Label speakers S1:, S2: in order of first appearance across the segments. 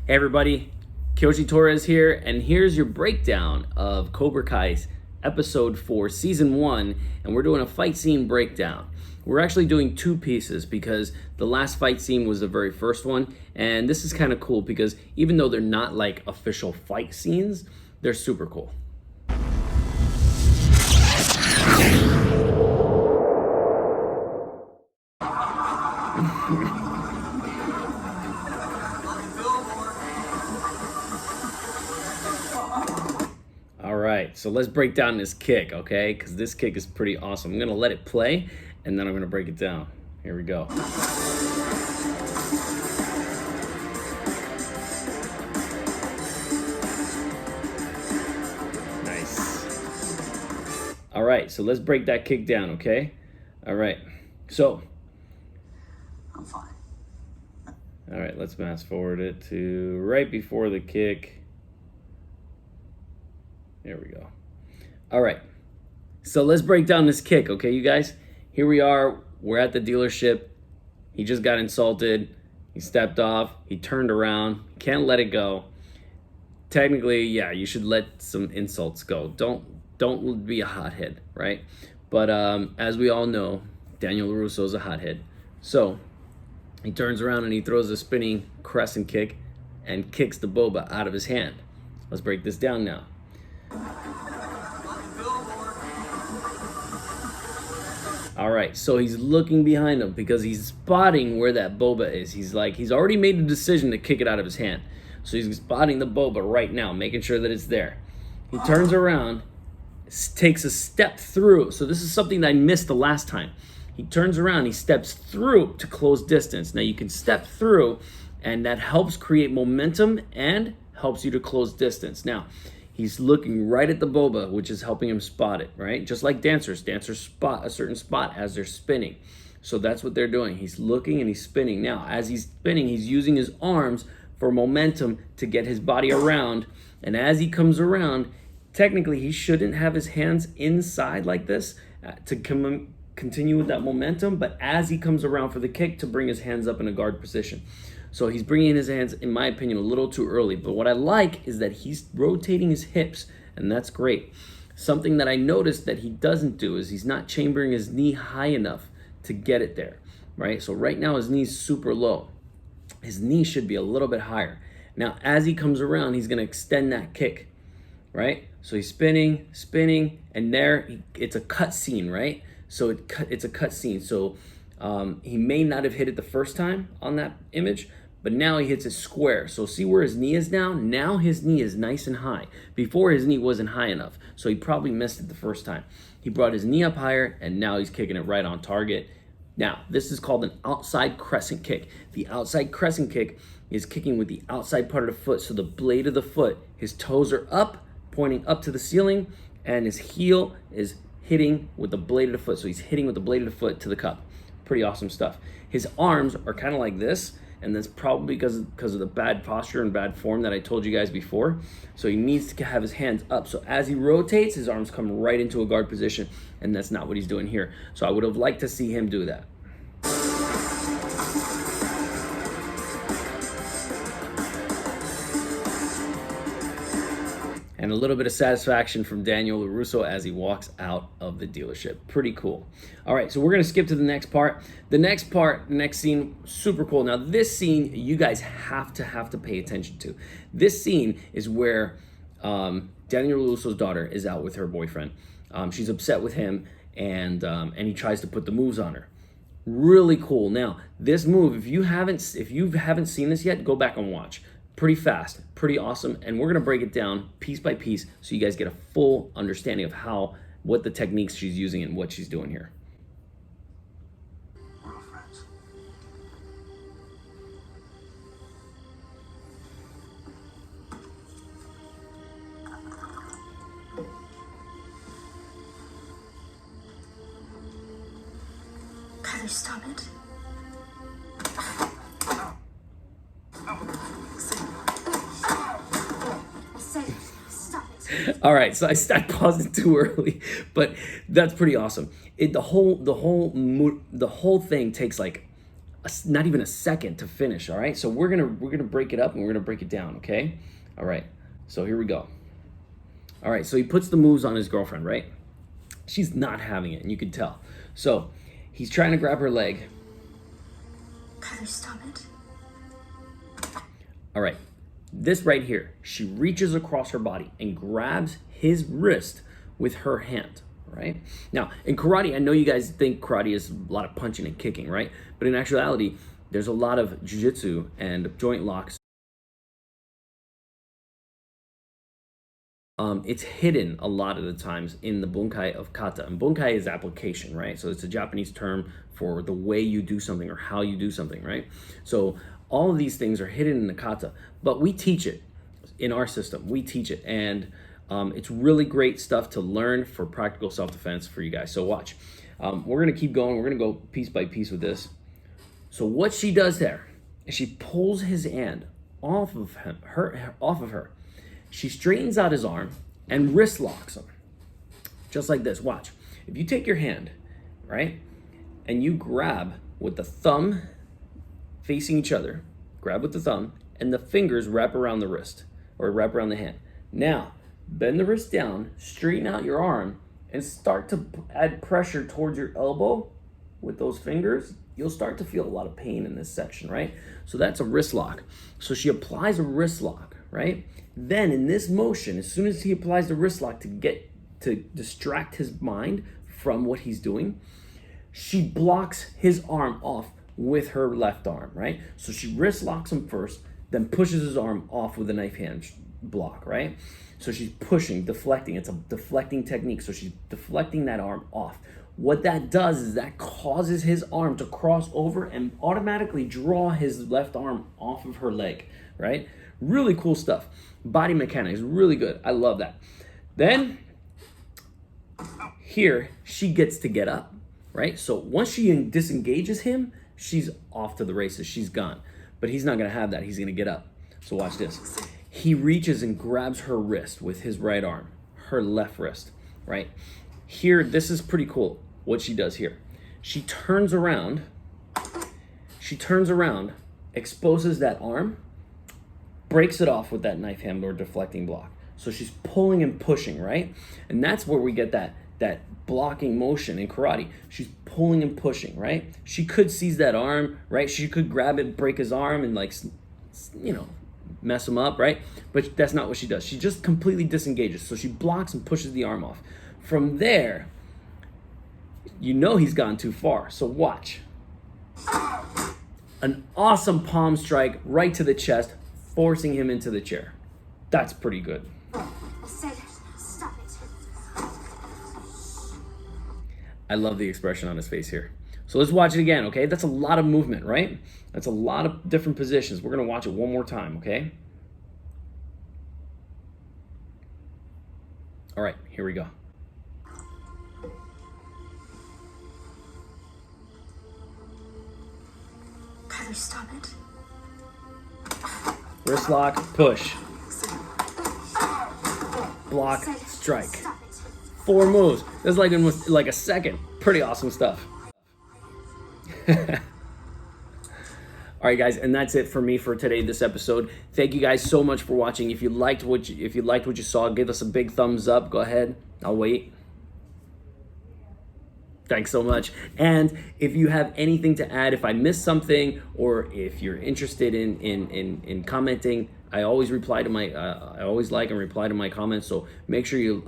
S1: Hey everybody, Kyoji Torres here, and here's your breakdown of Cobra Kai's episode 4, season 1, and we're doing a fight scene breakdown. We're actually doing two pieces because the last fight scene was the very first one, and this is kind of cool because even though they're not like official fight scenes, they're super cool. All right, so let's break down this kick, okay? Because this kick is pretty awesome. I'm gonna let it play, and then I'm gonna break it down. Here we go. Nice. All right, so let's break that kick down, okay? All right, so.
S2: I'm fine.
S1: All right, let's fast forward it to right before the kick. There we go. All right, so let's break down this kick, okay, you guys? Here we are, we're at the dealership. He just got insulted. He stepped off, he turned around, can't let it go. Technically, yeah, you should let some insults go. Don't be a hothead, right? But as we all know, Daniel LaRusso is a hothead. So he turns around and he throws a spinning crescent kick and kicks the boba out of his hand. Let's break this down now. All right, so he's looking behind him because he's spotting where that boba is. He's already made the decision to kick it out of his hand. So he's spotting the boba right now, making sure that it's there. He turns around, takes a step through. So this is something that I missed the last time. He turns around, he steps through to close distance. Now you can step through, and that helps create momentum and helps you to close distance. Now, he's looking right at the boba, which is helping him spot it, right? Just like dancers. Dancers spot a certain spot as they're spinning. So that's what they're doing. He's looking and he's spinning. Now, as he's spinning, he's using his arms for momentum to get his body around. And as he comes around, technically he shouldn't have his hands inside like this to continue with that momentum. But as he comes around for the kick, to bring his hands up in a guard position. So he's bringing his hands, in my opinion, a little too early. But what I like is that he's rotating his hips, and that's great. Something that I noticed that he doesn't do is he's not chambering his knee high enough to get it there, right? So right now his knee's super low. His knee should be a little bit higher. Now, as he comes around, he's gonna extend that kick, right? So he's spinning, and there, it's a cut scene, right? So it's a cut scene. So he may not have hit it the first time on that image, but now he hits it square. So see where his knee is now? Now his knee is nice and high. Before his knee wasn't high enough, so he probably missed it the first time. He brought his knee up higher, and now he's kicking it right on target. Now, this is called an outside crescent kick. The outside crescent kick is kicking with the outside part of the foot, so the blade of the foot, his toes are up, pointing up to the ceiling, and his heel is hitting with the blade of the foot. So he's hitting with the blade of the foot to the cup. Pretty awesome stuff. His arms are kind of like this, and that's probably because of the bad posture and bad form that I told you guys before. So he needs to have his hands up. So as he rotates, his arms come right into a guard position, and that's not what he's doing here. So I would have liked to see him do that. And a little bit of satisfaction from Daniel LaRusso as he walks out of the dealership. Pretty cool. All right, so we're gonna skip to the next part. The next scene, super cool. Now this scene, you guys have to pay attention to. This scene is where Daniel LaRusso's daughter is out with her boyfriend. She's upset with him, and he tries to put the moves on her. Really cool. Now, this move, if you haven't seen this yet, go back and watch. Pretty fast, pretty awesome, and we're gonna break it down piece by piece so you guys get a full understanding of what the techniques she's using and what she's doing here.
S2: We're friends.
S3: Kylie, stop it.
S1: All right, so I paused it too early, but that's pretty awesome. The whole thing takes like not even a second to finish. All right, so we're gonna break it up and we're gonna break it down. Okay, all right. So here we go. All right, so he puts the moves on his girlfriend, right? She's not having it, and you can tell. So he's trying to grab her leg.
S3: Kylie, stop it.
S1: All right, this right here, she reaches across her body and grabs his wrist with her hand, right? Now, in karate, I know you guys think karate is a lot of punching and kicking, right? But in actuality, there's a lot of jiu-jitsu and joint locks. It's hidden a lot of the times in the bunkai of kata. And bunkai is application, right? So it's a Japanese term for the way you do something or how you do something, right? So all of these things are hidden in the kata, but we teach it in our system. We teach it, and it's really great stuff to learn for practical self-defense for you guys. So watch. We're gonna keep going. We're gonna go piece by piece with this. So what she does there is she pulls his hand off of her. She straightens out his arm and wrist locks him. Just like this, watch. If you take your hand, right, and you grab with the thumb facing each other, grab with the thumb, and the fingers wrap around the wrist, or wrap around the hand. Now, bend the wrist down, straighten out your arm, and start to add pressure towards your elbow with those fingers. You'll start to feel a lot of pain in this section, right? So that's a wrist lock. So she applies a wrist lock, right? Then in this motion, as soon as he applies the wrist lock to distract his mind from what he's doing, she blocks his arm off with her left arm, right? So she wrist locks him first, then pushes his arm off with a knife hand block, right? So she's pushing, deflecting. It's a deflecting technique. So she's deflecting that arm off. What that does is that causes his arm to cross over and automatically draw his left arm off of her leg, right? Really cool stuff. Body mechanics, really good. I love that. Then, here, she gets to get up, right? So once she disengages him, she's off to the races. She's gone. But he's not going to have that. He's going to get up. So watch this. He reaches and grabs her wrist with his right arm, her left wrist, right? Here, this is pretty cool, what she does here. She turns around, exposes that arm, breaks it off with that knife hand or deflecting block. So she's pulling and pushing, right? And that's where we get that blocking motion in karate. She's pulling and pushing, right? She could seize that arm, right? She could grab it, break his arm, and mess him up, right? But that's not what she does. She just completely disengages. So she blocks and pushes the arm off. From there, he's gone too far. So watch. An awesome palm strike right to the chest, forcing him into the chair. That's pretty good.
S3: I said, stop it.
S1: I love the expression on his face here. So let's watch it again, okay? That's a lot of movement, right? That's a lot of different positions. We're gonna watch it one more time, okay? All right, here we go.
S3: Kylie, stop it.
S1: Wrist lock, push. Block, strike.
S3: Stop it.
S1: 4 moves. That's like in like a second. Pretty awesome stuff. All right, guys, and that's it for me for today, this episode. Thank you guys so much for watching. If you liked what you saw, give us a big thumbs up. Go ahead. I'll wait. Thanks so much. And if you have anything to add, if I missed something, or if you're interested in commenting, I always reply to my I always like and reply to my comments. So make sure you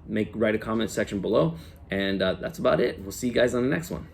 S1: write a comment section below. And that's about it. We'll see you guys on the next one.